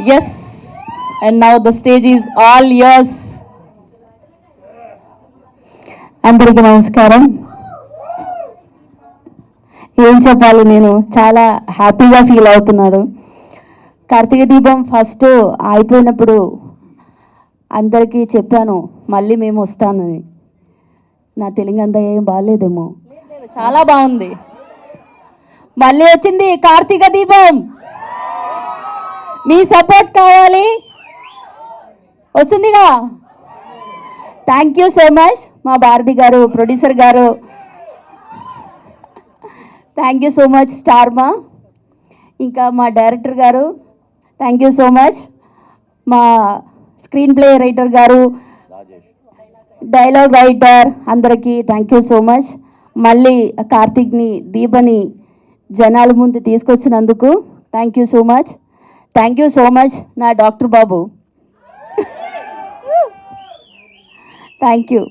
Yes, and now the stage is all yours. అందరికీ నమస్కారం. ఏం చెప్పాలి, నేను చాలా హ్యాపీగా ఫీల్ అవుతున్నాను. కార్తీక దీపం ఫస్ట్ అయిపోయినప్పుడు అందరికీ చెప్పాను మళ్ళీ మేము వస్తానని. నా తెలుగు అంతా ఏం బాగాలేదేమో, చాలా బాగుంది. మళ్ళీ వచ్చింది కార్తీక దీపం. మీ సపోర్ట్ కావాలి, వస్తుందిగా. థ్యాంక్ యూ సో మచ్ మా భారతి గారు, ప్రొడ్యూసర్ గారు. Thank you so much Star Maa, ఇంకా మా డైరెక్టర్ గారు థ్యాంక్ యూ సో మచ్, మా స్క్రీన్ ప్లే రైటర్ గారు, డైలాగ్ రైటర్ అందరికీ థ్యాంక్ యూ సో మచ్. మళ్ళీ కార్తీక్ని దీపని జనాల ముందు తీసుకొచ్చినందుకు thank you so much. Thank you so much నా డాక్టర్ బాబు. Thank you.